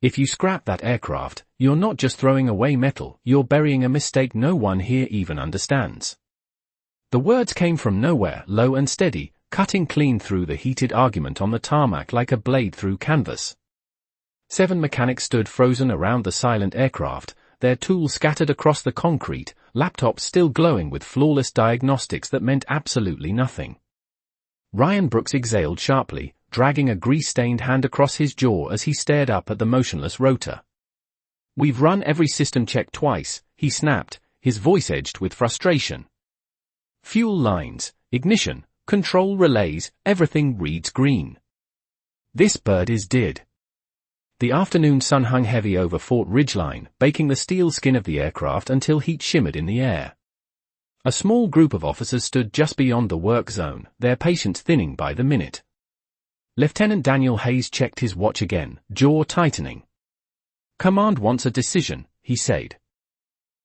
If you scrap that aircraft, you're not just throwing away metal, you're burying a mistake no one here even understands. The words came from nowhere, low and steady, cutting clean through the heated argument on the tarmac like a blade through canvas. 7 mechanics stood frozen around the silent aircraft, their tools scattered across the concrete, laptops still glowing with flawless diagnostics that meant absolutely nothing. Ryan Brooks exhaled sharply, dragging a grease-stained hand across his jaw as he stared up at the motionless rotor. "We've run every system check twice," he snapped, his voice edged with frustration. "Fuel lines, ignition, control relays, everything reads green. This bird is dead." The afternoon sun hung heavy over Fort Ridgeline, baking the steel skin of the aircraft until heat shimmered in the air. A small group of officers stood just beyond the work zone, their patience thinning by the minute. Lieutenant Daniel Hayes checked his watch again, jaw tightening. "Command wants a decision," he said.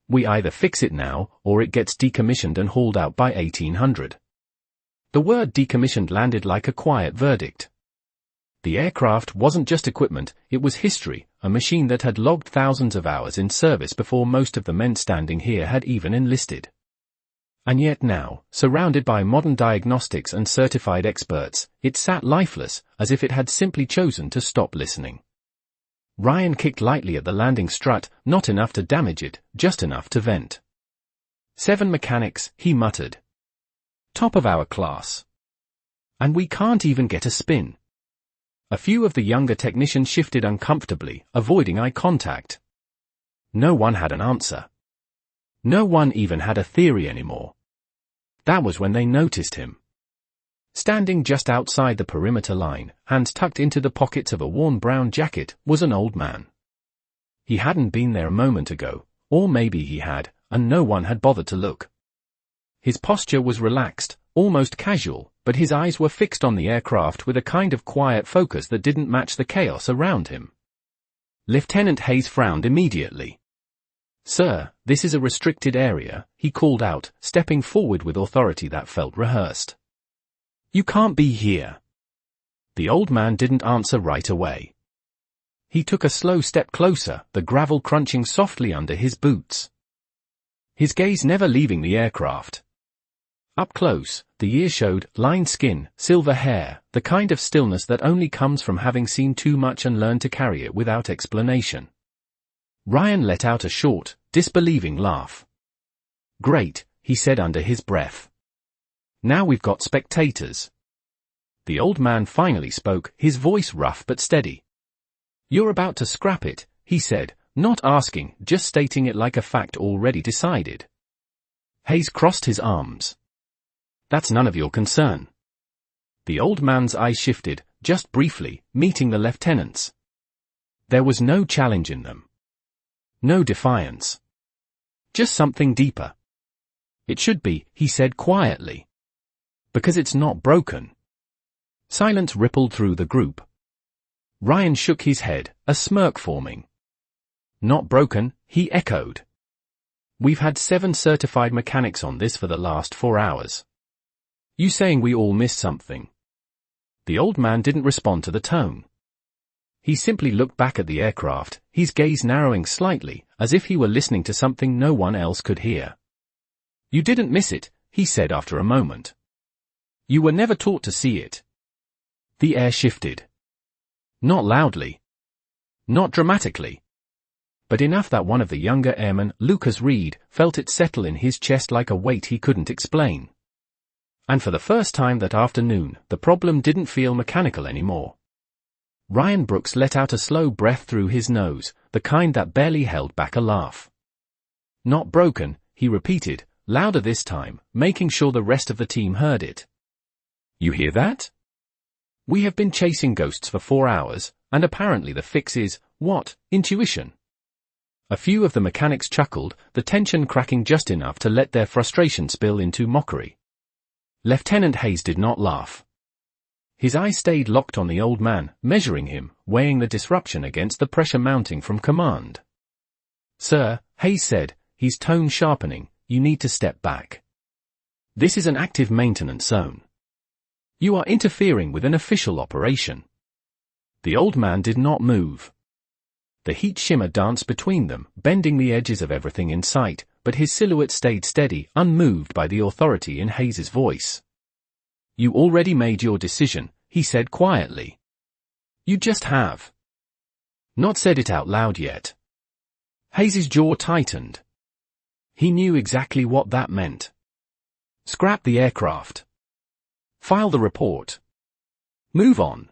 "We either fix it now, or it gets decommissioned and hauled out by 1800. The word decommissioned landed like a quiet verdict. The aircraft wasn't just equipment, it was history, a machine that had logged thousands of hours in service before most of the men standing here had even enlisted. And yet now, surrounded by modern diagnostics and certified experts, it sat lifeless, as if it had simply chosen to stop listening. Ryan kicked lightly at the landing strut, not enough to damage it, just enough to vent. 7 mechanics, he muttered. "Top of our class. And we can't even get a spin." A few of the younger technicians shifted uncomfortably, avoiding eye contact. No one had an answer. No one even had a theory anymore. That was when they noticed him. Standing just outside the perimeter line, hands tucked into the pockets of a worn brown jacket, was an old man. He hadn't been there a moment ago, or maybe he had, and no one had bothered to look. His posture was relaxed, almost casual, but his eyes were fixed on the aircraft with a kind of quiet focus that didn't match the chaos around him. Lieutenant Hayes frowned immediately. "Sir, this is a restricted area," he called out, stepping forward with authority that felt rehearsed. "You can't be here." The old man didn't answer right away. He took a slow step closer, the gravel crunching softly under his boots. His gaze never leaving the aircraft. Up close, the ear showed lined skin, silver hair, the kind of stillness that only comes from having seen too much and learned to carry it without explanation. Ryan let out a short, disbelieving laugh. "Great," he said under his breath. "Now we've got spectators." The old man finally spoke, his voice rough but steady. "You're about to scrap it," he said, not asking, just stating it like a fact already decided. Hayes crossed his arms. "That's none of your concern." The old man's eyes shifted, just briefly, meeting the lieutenant's. There was no challenge in them. No defiance. Just something deeper. "It should be," he said quietly. "Because it's not broken." Silence rippled through the group. Ryan shook his head, a smirk forming. "Not broken," he echoed. "We've had 7 certified mechanics on this for the last 4 hours. You saying we all missed something?" The old man didn't respond to the tone. He simply looked back at the aircraft, his gaze narrowing slightly, as if he were listening to something no one else could hear. "You didn't miss it," he said after a moment. "You were never taught to see it." The air shifted. Not loudly. Not dramatically. But enough that one of the younger airmen, Lucas Reed, felt it settle in his chest like a weight he couldn't explain. And for the first time that afternoon, the problem didn't feel mechanical anymore. Ryan Brooks let out a slow breath through his nose, the kind that barely held back a laugh. "Not broken," he repeated, louder this time, making sure the rest of the team heard it. "You hear that? We have been chasing ghosts for 4 hours, and apparently the fix is, what, intuition?" A few of the mechanics chuckled, the tension cracking just enough to let their frustration spill into mockery. Lieutenant Hayes did not laugh. His eyes stayed locked on the old man, measuring him, weighing the disruption against the pressure mounting from command. "Sir," Hayes said, his tone sharpening, "you need to step back. This is an active maintenance zone. You are interfering with an official operation." The old man did not move. The heat shimmer danced between them, bending the edges of everything in sight, but his silhouette stayed steady, unmoved by the authority in Hayes's voice. "You already made your decision," he said quietly. "You just have not said it out loud yet." Hayes's jaw tightened. He knew exactly what that meant. Scrap the aircraft. File the report. Move on.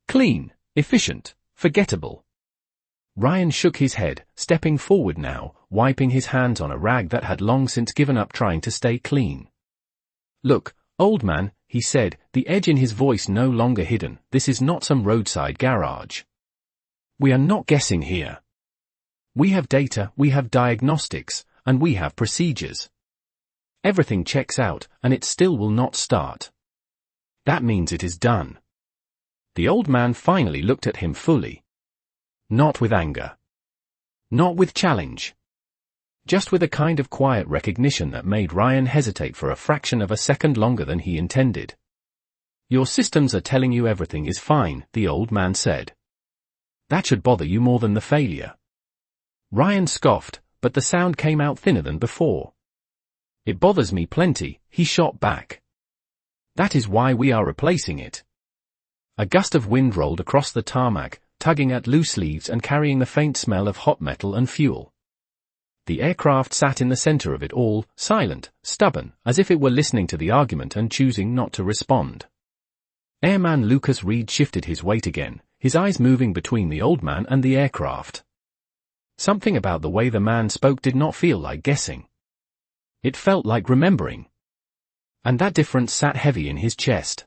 Clean, efficient, forgettable. Ryan shook his head, stepping forward now, wiping his hands on a rag that had long since given up trying to stay clean. "Look, old man," he said, the edge in his voice no longer hidden, "this is not some roadside garage. We are not guessing here. We have data, we have diagnostics, and we have procedures. Everything checks out, and it still will not start. That means it is done." The old man finally looked at him fully. Not with anger. Not with challenge. Just with a kind of quiet recognition that made Ryan hesitate for a fraction of a second longer than he intended. "Your systems are telling you everything is fine," the old man said. "That should bother you more than the failure." Ryan scoffed, but the sound came out thinner than before. "It bothers me plenty," he shot back. "That is why we are replacing it." A gust of wind rolled across the tarmac, tugging at loose leaves and carrying the faint smell of hot metal and fuel. The aircraft sat in the center of it all, silent, stubborn, as if it were listening to the argument and choosing not to respond. Airman Lucas Reed shifted his weight again, his eyes moving between the old man and the aircraft. Something about the way the man spoke did not feel like guessing. It felt like remembering. And that difference sat heavy in his chest.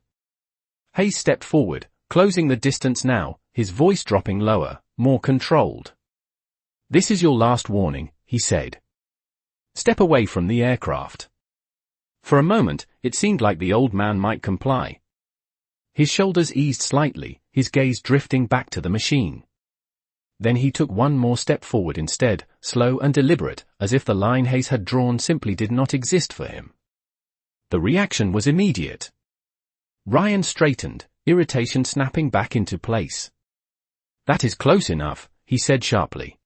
Hayes stepped forward, closing the distance now, his voice dropping lower, more controlled. "This is your last warning," he said. "Step away from the aircraft." For a moment, it seemed like the old man might comply. His shoulders eased slightly, his gaze drifting back to the machine. Then he took one more step forward instead, slow and deliberate, as if the line Hayes had drawn simply did not exist for him. The reaction was immediate. Ryan straightened, irritation snapping back into place. "That is close enough," he said sharply.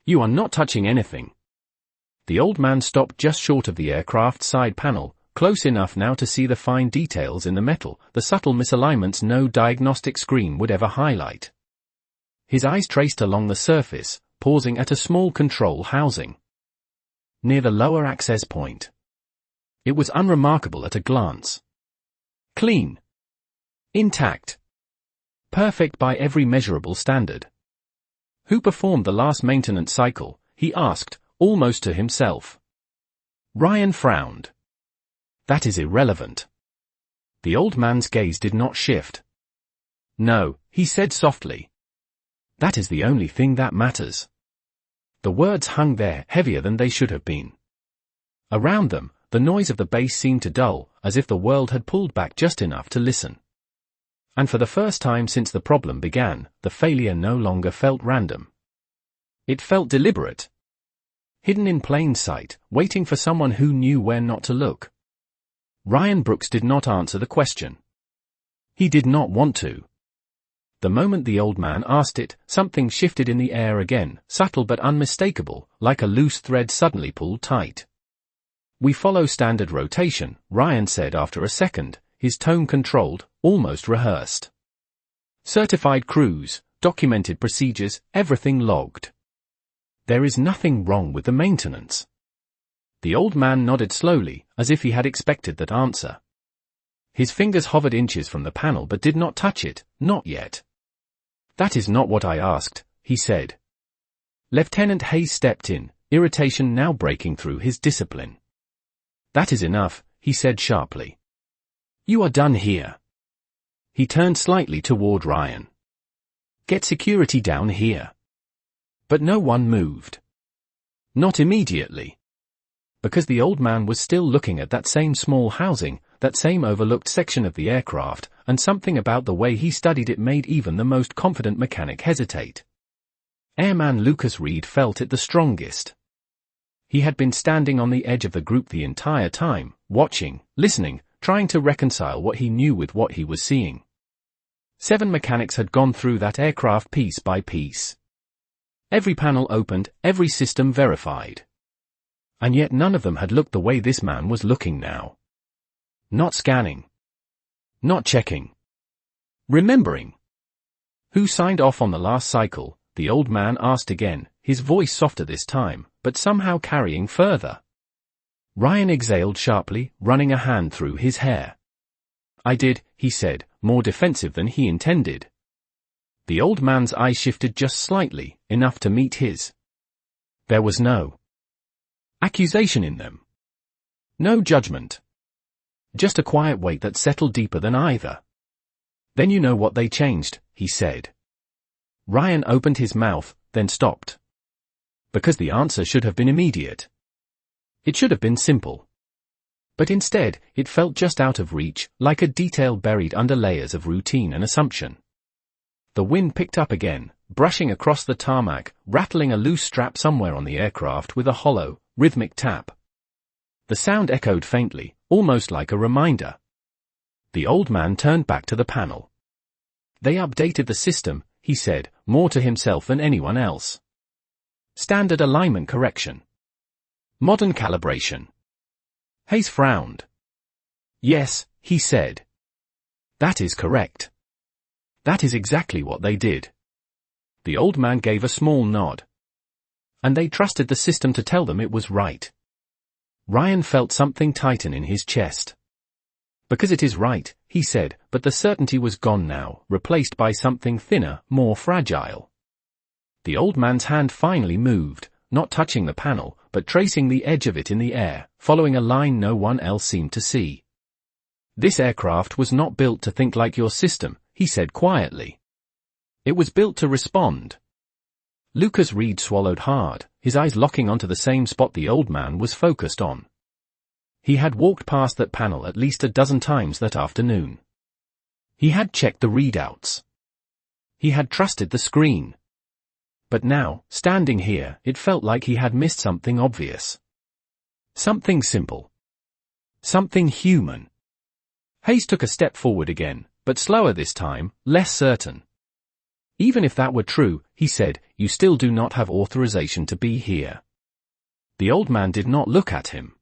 "You are not touching anything." The old man stopped just short of the aircraft's side panel, close enough now to see the fine details in the metal, the subtle misalignments no diagnostic screen would ever highlight. His eyes traced along the surface, pausing at a small control housing near the lower access point. It was unremarkable at a glance. Clean. Intact. Perfect by every measurable standard. "Who performed the last maintenance cycle?" he asked, almost to himself. Ryan frowned. "That is irrelevant." The old man's gaze did not shift. "No," he said softly. "That is the only thing that matters." The words hung there, heavier than they should have been. Around them, the noise of the bass seemed to dull, as if the world had pulled back just enough to listen. And for the first time since the problem began, the failure no longer felt random. It felt deliberate. Hidden in plain sight, waiting for someone who knew where not to look. Ryan Brooks did not answer the question. He did not want to. The moment the old man asked it, something shifted in the air again, subtle but unmistakable, like a loose thread suddenly pulled tight. "We follow standard rotation," Ryan said after a second, his tone controlled, almost rehearsed. "Certified crews, documented procedures, everything logged. There is nothing wrong with the maintenance." The old man nodded slowly, as if he had expected that answer. His fingers hovered inches from the panel but did not touch it, not yet. "That is not what I asked," he said. Lieutenant Hayes stepped in, irritation now breaking through his discipline. "That is enough," he said sharply. "You are done here." He turned slightly toward Ryan. "Get security down here." But no one moved. Not immediately. Because the old man was still looking at that same small housing, that same overlooked section of the aircraft, and something about the way he studied it made even the most confident mechanic hesitate. Airman Lucas Reed felt it the strongest. He had been standing on the edge of the group the entire time, watching, listening, trying to reconcile what he knew with what he was seeing. 7 mechanics had gone through that aircraft piece by piece. Every panel opened, every system verified. And yet none of them had looked the way this man was looking now. Not scanning. Not checking. Remembering. Who signed off on the last cycle? The old man asked again, his voice softer this time, but somehow carrying further. Ryan exhaled sharply, running a hand through his hair. I did, he said, more defensive than he intended. The old man's eyes shifted just slightly, enough to meet his. There was no accusation in them. No judgment. Just a quiet weight that settled deeper than either. Then you know what they changed, he said. Ryan opened his mouth, then stopped. Because the answer should have been immediate. It should have been simple. But instead, it felt just out of reach, like a detail buried under layers of routine and assumption. The wind picked up again, brushing across the tarmac, rattling a loose strap somewhere on the aircraft with a hollow, rhythmic tap. The sound echoed faintly, almost like a reminder. The old man turned back to the panel. They updated the system, he said, more to himself than anyone else. Standard alignment correction. Modern calibration. Hayes frowned. Yes, he said. That is correct. That is exactly what they did. The old man gave a small nod. And they trusted the system to tell them it was right. Ryan felt something tighten in his chest. Because it is right, he said, but the certainty was gone now, replaced by something thinner, more fragile. The old man's hand finally moved, not touching the panel, but tracing the edge of it in the air, following a line no one else seemed to see. This aircraft was not built to think like your system, he said quietly. It was built to respond. Lucas Reed swallowed hard, his eyes locking onto the same spot the old man was focused on. He had walked past that panel at least a dozen times that afternoon. He had checked the readouts. He had trusted the screen. But now, standing here, it felt like he had missed something obvious. Something simple. Something human. Hayes took a step forward again, but slower this time, less certain. Even if that were true, he said, you still do not have authorization to be here. The old man did not look at him.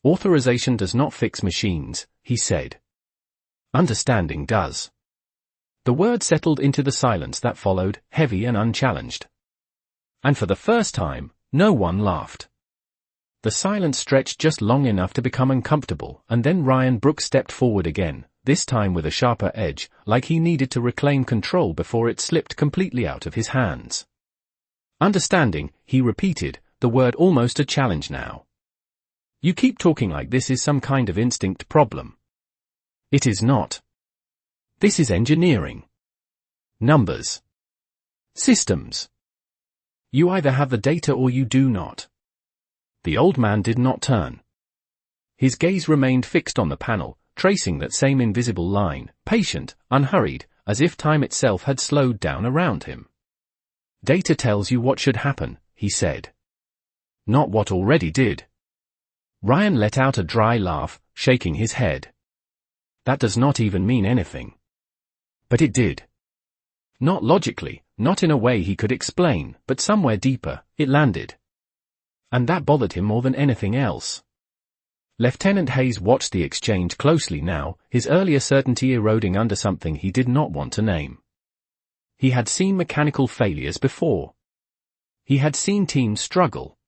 Authorization does not fix machines, he said. Understanding does. The word settled into the silence that followed, heavy and unchallenged. And for the first time, no one laughed. The silence stretched just long enough to become uncomfortable, and then Ryan Brooks stepped forward again, this time with a sharper edge, like he needed to reclaim control before it slipped completely out of his hands. Understanding, he repeated, the word almost a challenge now. You keep talking like this is some kind of instinct problem. It is not. This is engineering. Numbers. Systems. You either have the data or you do not. The old man did not turn. His gaze remained fixed on the panel, tracing that same invisible line, patient, unhurried, as if time itself had slowed down around him. Data tells you what should happen, he said. Not what already did. Ryan let out a dry laugh, shaking his head. That does not even mean anything. But it did. Not logically, not in a way he could explain, but somewhere deeper, it landed. And that bothered him more than anything else. Lieutenant Hayes watched the exchange closely now, his earlier certainty eroding under something he did not want to name. He had seen mechanical failures before. He had seen teams struggle.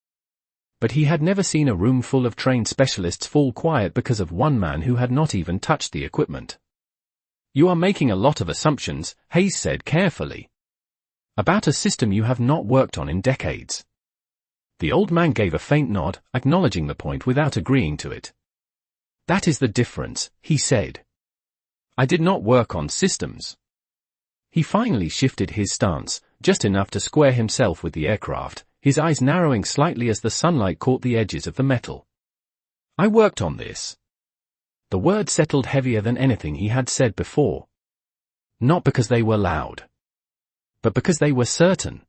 But he had never seen a room full of trained specialists fall quiet because of one man who had not even touched the equipment. You are making a lot of assumptions, Hayes said carefully. About a system you have not worked on in decades. The old man gave a faint nod, acknowledging the point without agreeing to it. That is the difference, he said. I did not work on systems. He finally shifted his stance, just enough to square himself with the aircraft, his eyes narrowing slightly as the sunlight caught the edges of the metal. I worked on this. The words settled heavier than anything he had said before. Not because they were loud. But because they were certain.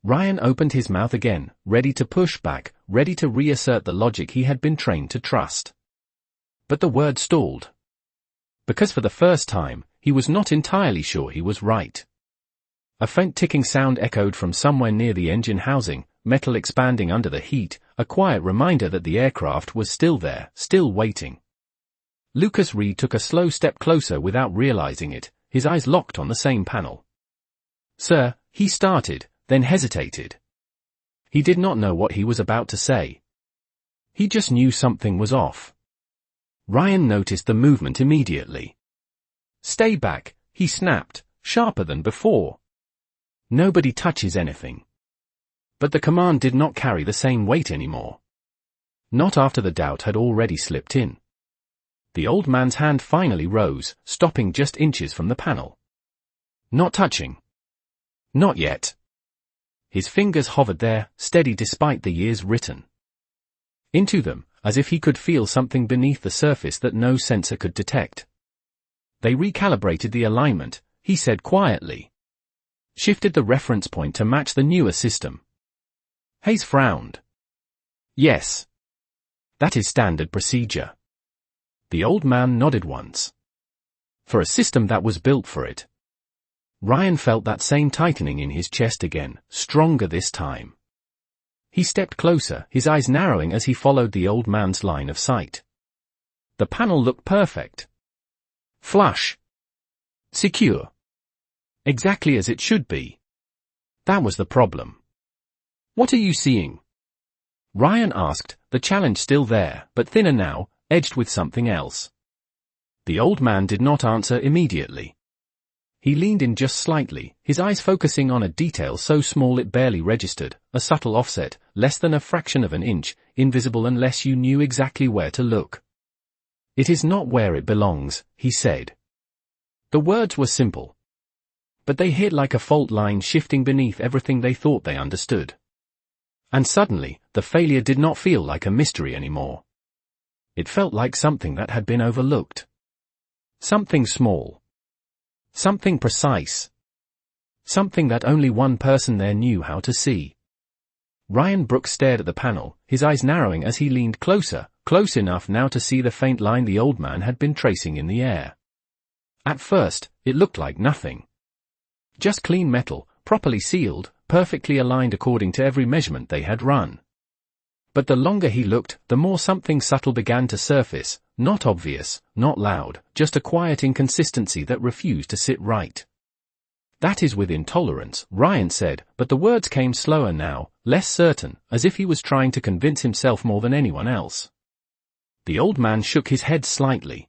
Ryan opened his mouth again, ready to push back, ready to reassert the logic he had been trained to trust. But the word stalled. Because for the first time, he was not entirely sure he was right. A faint ticking sound echoed from somewhere near the engine housing, metal expanding under the heat, a quiet reminder that the aircraft was still there, still waiting. Lucas Reed took a slow step closer without realizing it, his eyes locked on the same panel. "Sir," he started, then hesitated. He did not know what he was about to say. He just knew something was off. Ryan noticed the movement immediately. "Stay back," he snapped, sharper than before. "Nobody touches anything." But the command did not carry the same weight anymore. Not after the doubt had already slipped in. The old man's hand finally rose, stopping just inches from the panel. "Not touching." "Not yet." His fingers hovered there, steady despite the years written into them, as if he could feel something beneath the surface that no sensor could detect. "They recalibrated the alignment," he said quietly. "Shifted the reference point to match the newer system." Hayes frowned. "Yes. That is standard procedure." The old man nodded once. "For a system that was built for it." Ryan felt that same tightening in his chest again, stronger this time. He stepped closer, his eyes narrowing as he followed the old man's line of sight. The panel looked perfect. Flush. Secure. Exactly as it should be. That was the problem. "What are you seeing?" Ryan asked, the challenge still there, but thinner now, edged with something else. The old man did not answer immediately. He leaned in just slightly, his eyes focusing on a detail so small it barely registered, a subtle offset, less than a fraction of an inch, invisible unless you knew exactly where to look. "It is not where it belongs," he said. The words were simple. But they hit like a fault line shifting beneath everything they thought they understood. And suddenly, the failure did not feel like a mystery anymore. It felt like something that had been overlooked. Something small. Something precise. Something that only one person there knew how to see. Ryan Brooks stared at the panel, his eyes narrowing as he leaned closer, close enough now to see the faint line the old man had been tracing in the air. At first, it looked like nothing. Just clean metal, properly sealed, perfectly aligned according to every measurement they had run. But the longer he looked, the more something subtle began to surface, not obvious, not loud, just a quiet inconsistency that refused to sit right. "That is within tolerance," Ryan said, but the words came slower now, less certain, as if he was trying to convince himself more than anyone else. The old man shook his head slightly.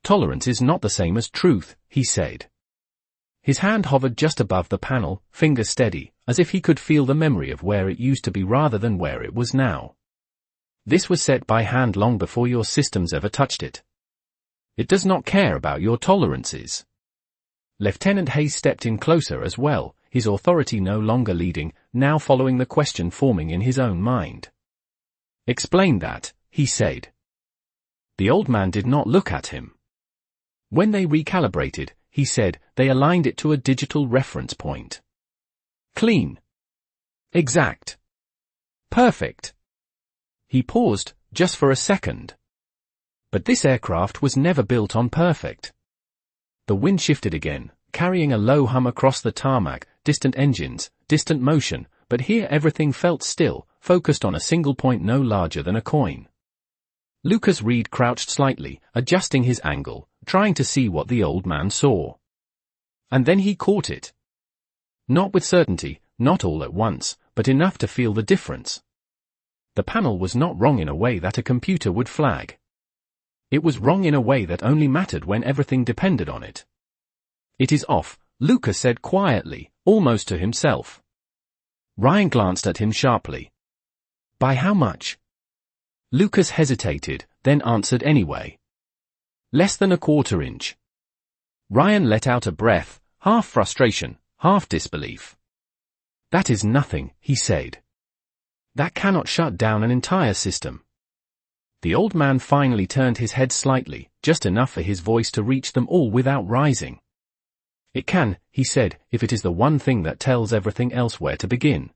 "Tolerance is not the same as truth," he said. His hand hovered just above the panel, fingers steady, as if he could feel the memory of where it used to be rather than where it was now. "This was set by hand long before your systems ever touched it. It does not care about your tolerances." Lieutenant Hayes stepped in closer as well, his authority no longer leading, now following the question forming in his own mind. "Explain that," he said. The old man did not look at him. "When they recalibrated," he said, "they aligned it to a digital reference point. Clean. Exact. Perfect." He paused, just for a second. But this aircraft was never built on perfect. The wind shifted again, carrying a low hum across the tarmac, distant engines, distant motion, but here everything felt still, focused on a single point no larger than a coin. Lucas Reed crouched slightly, adjusting his angle, trying to see what the old man saw. And then he caught it. Not with certainty, not all at once, but enough to feel the difference. The panel was not wrong in a way that a computer would flag. It was wrong in a way that only mattered when everything depended on it. "It is off," Lucas said quietly, almost to himself. Ryan glanced at him sharply. "By how much?" Lucas hesitated, then answered anyway. "Less than a quarter inch." Ryan let out a breath, half frustration, half disbelief. "That is nothing," he said. "That cannot shut down an entire system." The old man finally turned his head slightly, just enough for his voice to reach them all without rising. "It can," he said, "if it is the one thing that tells everything else where to begin."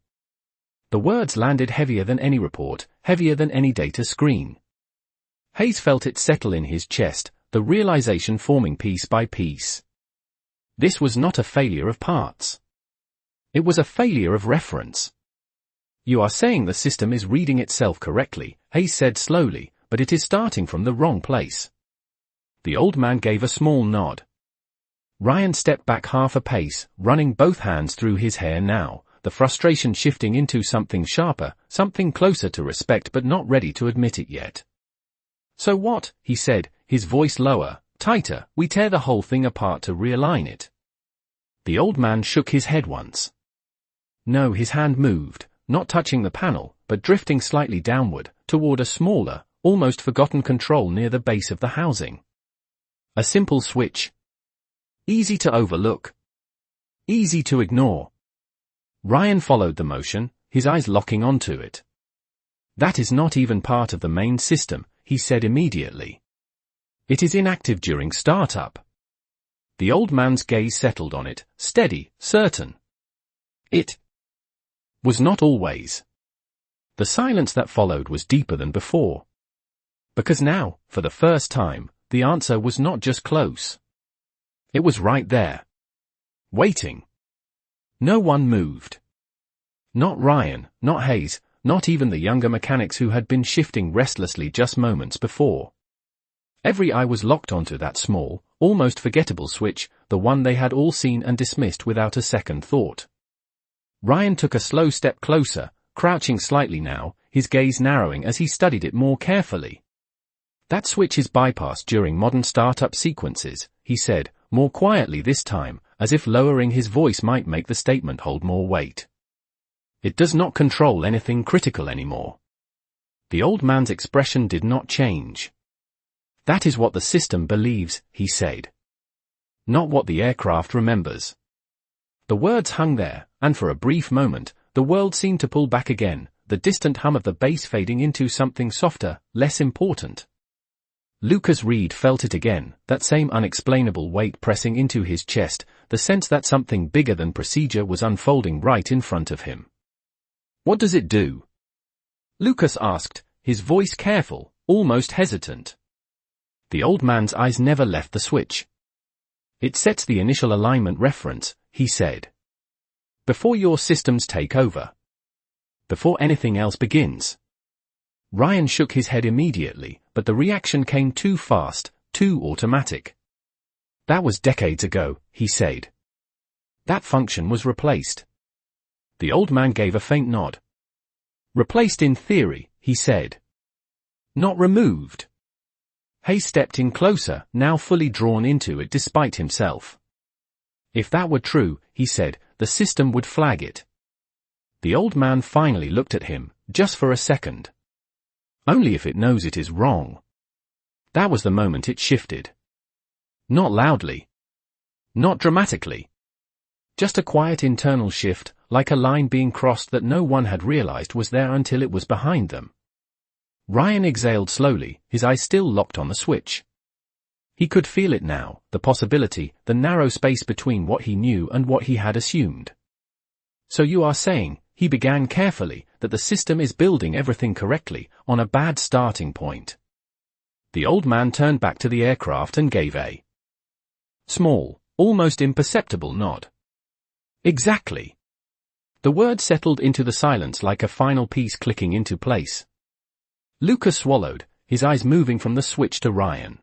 The words landed heavier than any report, heavier than any data screen. Hayes felt it settle in his chest, the realization forming piece by piece. This was not a failure of parts. It was a failure of reference. You are saying the system is reading itself correctly, Hayes said slowly, but it is starting from the wrong place. The old man gave a small nod. Ryan stepped back half a pace, running both hands through his hair now, the frustration shifting into something sharper, something closer to respect but not ready to admit it yet. So what, he said, his voice lower, tighter, we tear the whole thing apart to realign it. The old man shook his head once. No, his hand moved, not touching the panel, but drifting slightly downward, toward a smaller, almost forgotten control near the base of the housing. A simple switch. Easy to overlook. Easy to ignore. Ryan followed the motion, his eyes locking onto it. That is not even part of the main system, he said immediately. It is inactive during startup. The old man's gaze settled on it, steady, certain. It was not always. The silence that followed was deeper than before. Because now, for the first time, the answer was not just close. It was right there. Waiting. No one moved. Not Ryan, not Hayes, not even the younger mechanics who had been shifting restlessly just moments before. Every eye was locked onto that small, almost forgettable switch, the one they had all seen and dismissed without a second thought. Ryan took a slow step closer, crouching slightly now, his gaze narrowing as he studied it more carefully. That switch is bypassed during modern startup sequences, he said, more quietly this time, as if lowering his voice might make the statement hold more weight. It does not control anything critical anymore. The old man's expression did not change. That is what the system believes, he said. Not what the aircraft remembers. The words hung there, and for a brief moment, the world seemed to pull back again, the distant hum of the bass fading into something softer, less important. Lucas Reed felt it again, that same unexplainable weight pressing into his chest, the sense that something bigger than procedure was unfolding right in front of him. What does it do? Lucas asked, his voice careful, almost hesitant. The old man's eyes never left the switch. It sets the initial alignment reference, he said. Before your systems take over. Before anything else begins. Ryan shook his head immediately, but the reaction came too fast, too automatic. That was decades ago, he said. That function was replaced. The old man gave a faint nod. Replaced in theory, he said. Not removed. Hayes stepped in closer, now fully drawn into it despite himself. If that were true, he said, the system would flag it. The old man finally looked at him, just for a second. Only if it knows it is wrong. That was the moment it shifted. Not loudly. Not dramatically. Just a quiet internal shift, like a line being crossed that no one had realized was there until it was behind them. Ryan exhaled slowly, his eyes still locked on the switch. He could feel it now, the possibility, the narrow space between what he knew and what he had assumed. So you are saying, he began carefully, that the system is building everything correctly, on a bad starting point. The old man turned back to the aircraft and gave a small, almost imperceptible nod. Exactly. The word settled into the silence like a final piece clicking into place. Lucas swallowed, his eyes moving from the switch to Ryan.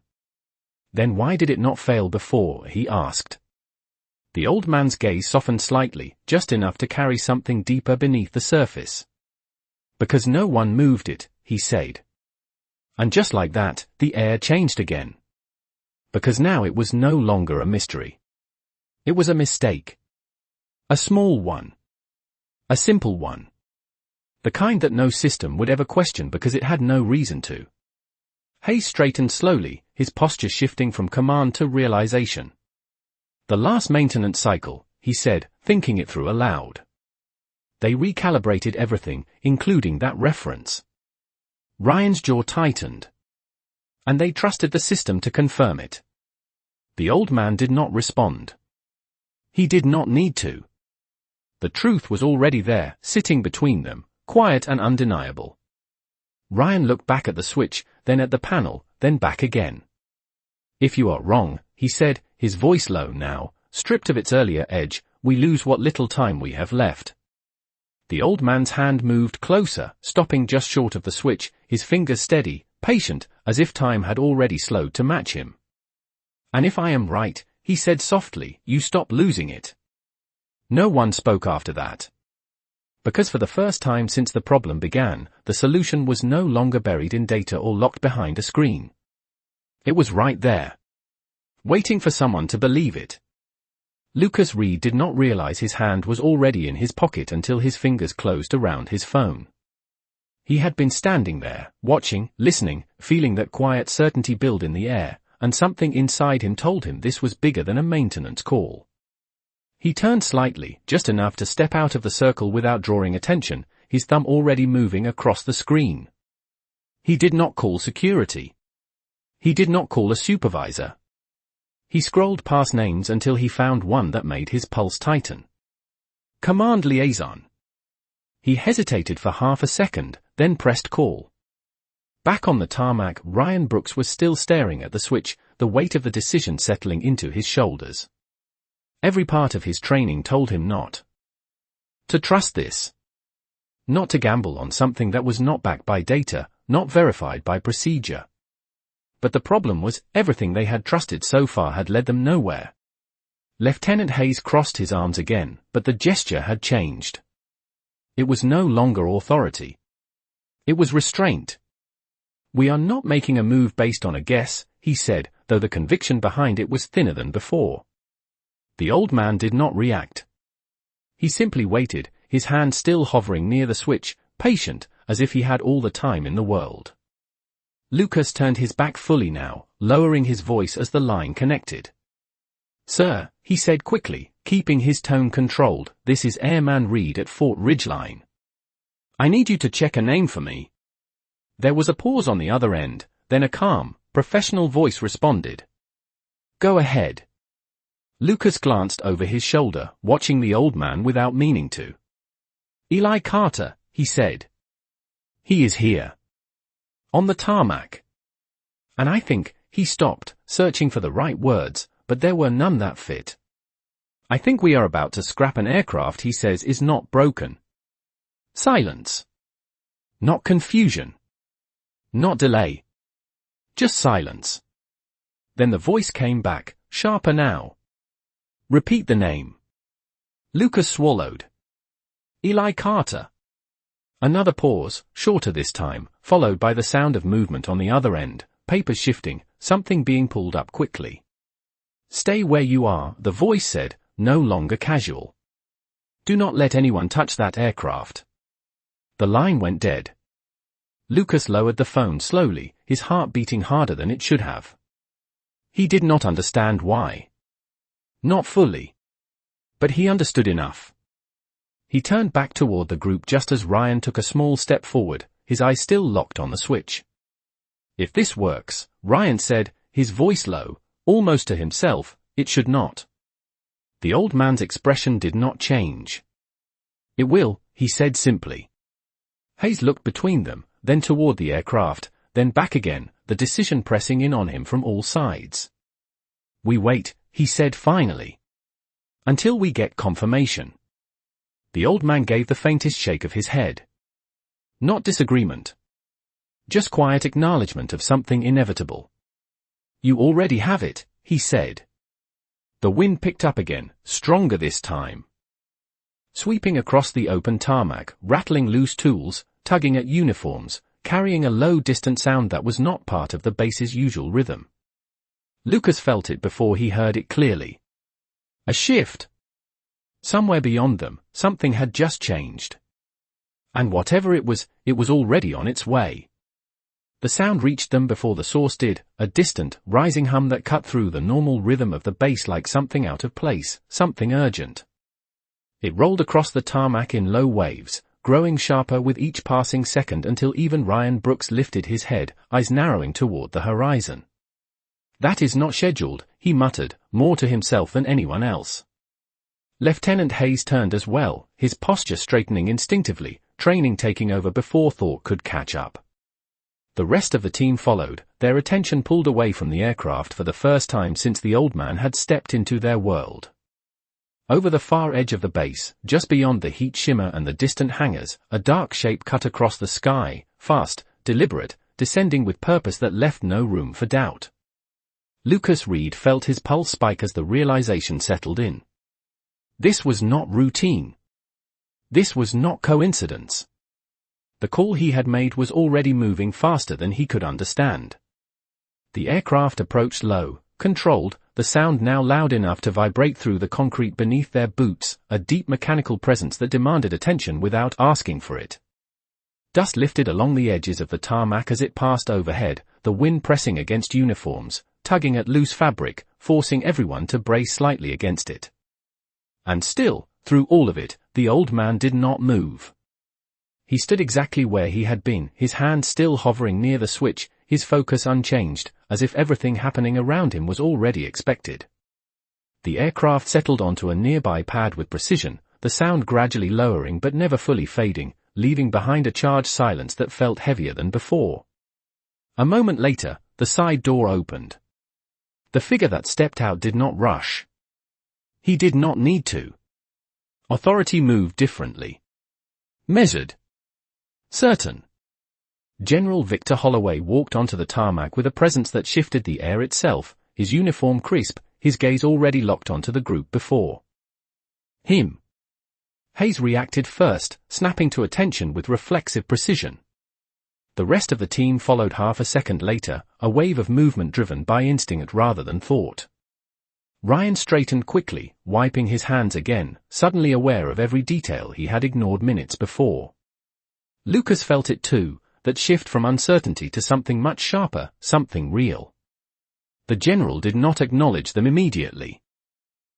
Then why did it not fail before, he asked. The old man's gaze softened slightly, just enough to carry something deeper beneath the surface. Because no one moved it, he said. And just like that, the air changed again. Because now it was no longer a mystery. It was a mistake. A small one. A simple one. The kind that no system would ever question because it had no reason to. Hayes straightened slowly, his posture shifting from command to realization. The last maintenance cycle, he said, thinking it through aloud. They recalibrated everything, including that reference. Ryan's jaw tightened. And they trusted the system to confirm it. The old man did not respond. He did not need to. The truth was already there, sitting between them, quiet and undeniable. Ryan looked back at the switch, then at the panel, then back again. If you are wrong, he said, his voice low now, stripped of its earlier edge, we lose what little time we have left. The old man's hand moved closer, stopping just short of the switch, his fingers steady, patient, as if time had already slowed to match him. And if I am right, he said softly, you stop losing it. No one spoke after that. Because for the first time since the problem began, the solution was no longer buried in data or locked behind a screen. It was right there. Waiting for someone to believe it. Lucas Reed did not realize his hand was already in his pocket until his fingers closed around his phone. He had been standing there, watching, listening, feeling that quiet certainty build in the air, and something inside him told him this was bigger than a maintenance call. He turned slightly, just enough to step out of the circle without drawing attention, his thumb already moving across the screen. He did not call security. He did not call a supervisor. He scrolled past names until he found one that made his pulse tighten. Command liaison. He hesitated for half a second, then pressed call. Back on the tarmac, Ryan Brooks was still staring at the switch, the weight of the decision settling into his shoulders. Every part of his training told him not to trust this. Not to gamble on something that was not backed by data, not verified by procedure. But the problem was, everything they had trusted so far had led them nowhere. Lieutenant Hayes crossed his arms again, but the gesture had changed. It was no longer authority. It was restraint. We are not making a move based on a guess, he said, though the conviction behind it was thinner than before. The old man did not react. He simply waited, his hand still hovering near the switch, patient, as if he had all the time in the world. Lucas turned his back fully now, lowering his voice as the line connected. Sir, he said quickly, keeping his tone controlled, this is Airman Reed at Fort Ridgeline. I need you to check a name for me. There was a pause on the other end, then a calm, professional voice responded. Go ahead. Lucas glanced over his shoulder, watching the old man without meaning to. Eli Carter, he said. He is here. On the tarmac. And I think, he stopped, searching for the right words, but there were none that fit. I think we are about to scrap an aircraft he says is not broken. Silence. Not confusion. Not delay. Just silence. Then the voice came back, sharper now. Repeat the name. Lucas swallowed. Eli Carter. Another pause, shorter this time, followed by the sound of movement on the other end, papers shifting, something being pulled up quickly. Stay where you are, the voice said, no longer casual. Do not let anyone touch that aircraft. The line went dead. Lucas lowered the phone slowly, his heart beating harder than it should have. He did not understand why. Not fully. But he understood enough. He turned back toward the group just as Ryan took a small step forward, his eyes still locked on the switch. If this works, Ryan said, his voice low, almost to himself, it should not. The old man's expression did not change. It will, he said simply. Hayes looked between them, then toward the aircraft, then back again, the decision pressing in on him from all sides. We wait, he said finally. Until we get confirmation. The old man gave the faintest shake of his head. Not disagreement. Just quiet acknowledgement of something inevitable. You already have it, he said. The wind picked up again, stronger this time. Sweeping across the open tarmac, rattling loose tools, tugging at uniforms, carrying a low distant sound that was not part of the base's usual rhythm. Lucas felt it before he heard it clearly. A shift. Somewhere beyond them, something had just changed. And whatever it was already on its way. The sound reached them before the source did, a distant, rising hum that cut through the normal rhythm of the bass like something out of place, something urgent. It rolled across the tarmac in low waves, growing sharper with each passing second until even Ryan Brooks lifted his head, eyes narrowing toward the horizon. That is not scheduled, he muttered, more to himself than anyone else. Lieutenant Hayes turned as well, his posture straightening instinctively, training taking over before thought could catch up. The rest of the team followed, their attention pulled away from the aircraft for the first time since the old man had stepped into their world. Over the far edge of the base, just beyond the heat shimmer and the distant hangars, a dark shape cut across the sky, fast, deliberate, descending with purpose that left no room for doubt. Lucas Reed felt his pulse spike as the realization settled in. This was not routine. This was not coincidence. The call he had made was already moving faster than he could understand. The aircraft approached low, controlled, the sound now loud enough to vibrate through the concrete beneath their boots, a deep mechanical presence that demanded attention without asking for it. Dust lifted along the edges of the tarmac as it passed overhead, the wind pressing against uniforms, tugging at loose fabric, forcing everyone to brace slightly against it. And still, through all of it, the old man did not move. He stood exactly where he had been, his hand still hovering near the switch, his focus unchanged, as if everything happening around him was already expected. The aircraft settled onto a nearby pad with precision, the sound gradually lowering but never fully fading, leaving behind a charged silence that felt heavier than before. A moment later, the side door opened. The figure that stepped out did not rush. He did not need to. Authority moved differently. Measured. Certain. General Victor Holloway walked onto the tarmac with a presence that shifted the air itself, his uniform crisp, his gaze already locked onto the group before him. Hayes reacted first, snapping to attention with reflexive precision. The rest of the team followed half a second later, a wave of movement driven by instinct rather than thought. Ryan straightened quickly, wiping his hands again, suddenly aware of every detail he had ignored minutes before. Lucas felt it too, that shift from uncertainty to something much sharper, something real. The general did not acknowledge them immediately.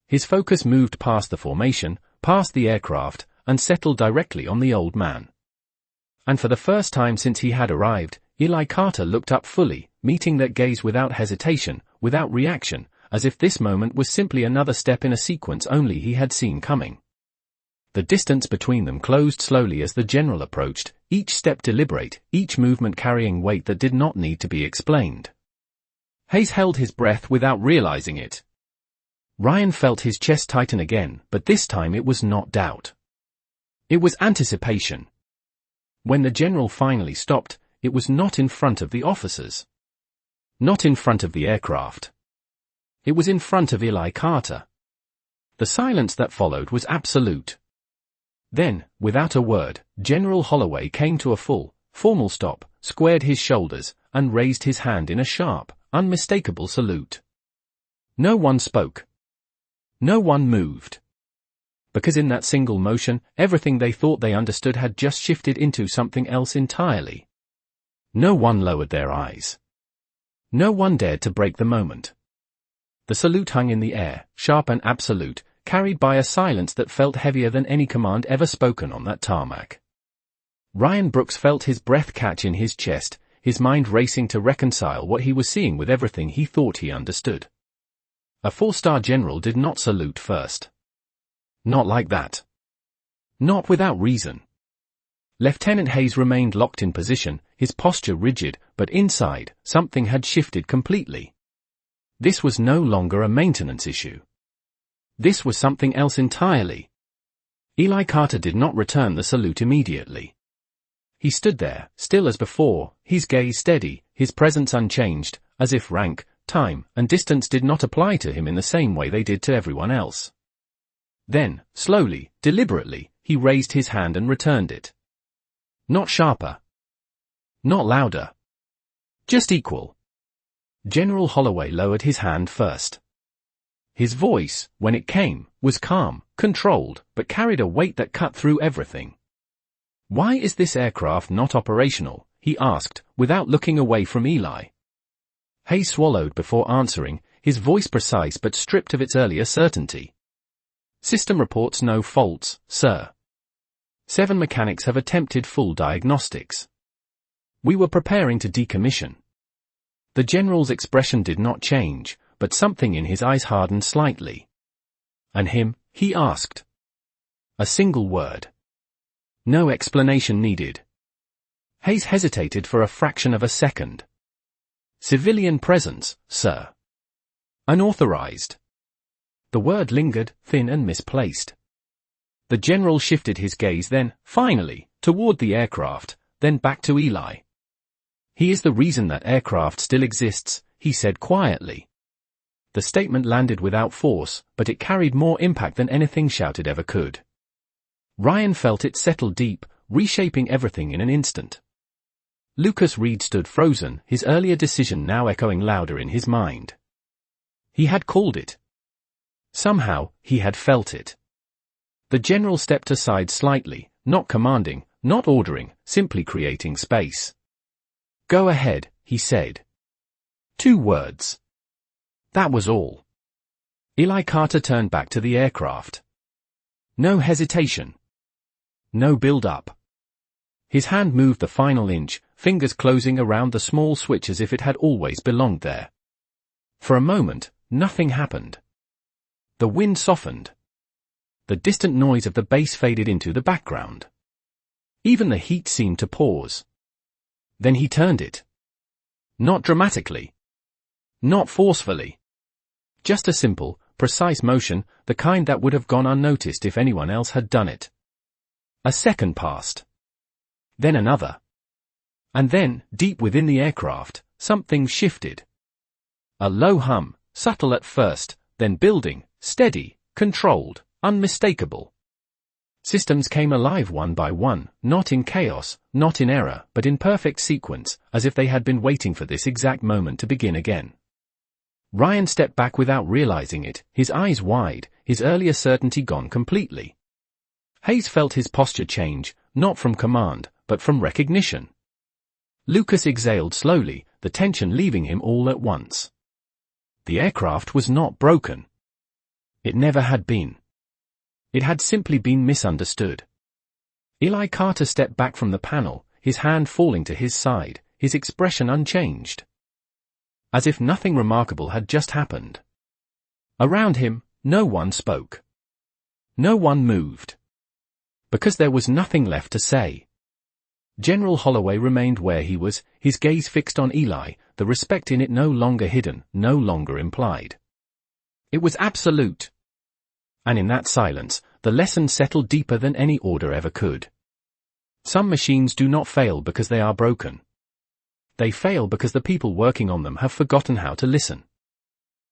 His focus moved past the formation, past the aircraft, and settled directly on the old man. And for the first time since he had arrived, Eli Carter looked up fully, meeting that gaze without hesitation, without reaction, as if this moment was simply another step in a sequence only he had seen coming. The distance between them closed slowly as the general approached, each step deliberate, each movement carrying weight that did not need to be explained. Hayes held his breath without realizing it. Ryan felt his chest tighten again, but this time it was not doubt. It was anticipation. When the general finally stopped, it was not in front of the officers. Not in front of the aircraft. It was in front of Eli Carter. The silence that followed was absolute. Then, without a word, General Holloway came to a full, formal stop, squared his shoulders, and raised his hand in a sharp, unmistakable salute. No one spoke. No one moved. Because in that single motion, everything they thought they understood had just shifted into something else entirely. No one lowered their eyes. No one dared to break the moment. The salute hung in the air, sharp and absolute, carried by a silence that felt heavier than any command ever spoken on that tarmac. Ryan Brooks felt his breath catch in his chest, his mind racing to reconcile what he was seeing with everything he thought he understood. A four-star general did not salute first. Not like that. Not without reason. Lieutenant Hayes remained locked in position, his posture rigid, but inside, something had shifted completely. This was no longer a maintenance issue. This was something else entirely. Eli Carter did not return the salute immediately. He stood there, still as before, his gaze steady, his presence unchanged, as if rank, time, and distance did not apply to him in the same way they did to everyone else. Then, slowly, deliberately, he raised his hand and returned it. Not sharper. Not louder. Just equal. General Holloway lowered his hand first. His voice, when it came, was calm, controlled, but carried a weight that cut through everything. "Why is this aircraft not operational?" he asked, without looking away from Eli. Hayes swallowed before answering, his voice precise but stripped of its earlier certainty. "System reports no faults, sir. 7 mechanics have attempted full diagnostics. We were preparing to decommission." The general's expression did not change, but something in his eyes hardened slightly. "And him?" he asked. A single word. No explanation needed. Hayes hesitated for a fraction of a second. "Civilian presence, sir. Unauthorized." The word lingered, thin and misplaced. The general shifted his gaze then, finally, toward the aircraft, then back to Eli. "He is the reason that aircraft still exists," he said quietly. The statement landed without force, but it carried more impact than anything shouted ever could. Ryan felt it settle deep, reshaping everything in an instant. Lucas Reed stood frozen, his earlier decision now echoing louder in his mind. He had called it. Somehow, he had felt it. The general stepped aside slightly, not commanding, not ordering, simply creating space. "Go ahead," he said. 2 words. That was all. Eli Carter turned back to the aircraft. No hesitation. No build-up. His hand moved the final inch, fingers closing around the small switch as if it had always belonged there. For a moment, nothing happened. The wind softened. The distant noise of the bass faded into the background. Even the heat seemed to pause. Then he turned it. Not dramatically. Not forcefully. Just a simple, precise motion, the kind that would have gone unnoticed if anyone else had done it. A second passed. Then another. And then, deep within the aircraft, something shifted. A low hum, subtle at first, then building, steady, controlled, unmistakable. Systems came alive one by one, not in chaos, not in error, but in perfect sequence, as if they had been waiting for this exact moment to begin again. Ryan stepped back without realizing it, his eyes wide, his earlier certainty gone completely. Hayes felt his posture change, not from command, but from recognition. Lucas exhaled slowly, the tension leaving him all at once. The aircraft was not broken. It never had been. It had simply been misunderstood. Eli Carter stepped back from the panel, his hand falling to his side, his expression unchanged. As if nothing remarkable had just happened. Around him, no one spoke. No one moved. Because there was nothing left to say. General Holloway remained where he was, his gaze fixed on Eli, the respect in it no longer hidden, no longer implied. It was absolute. And in that silence, the lesson settled deeper than any order ever could. Some machines do not fail because they are broken. They fail because the people working on them have forgotten how to listen.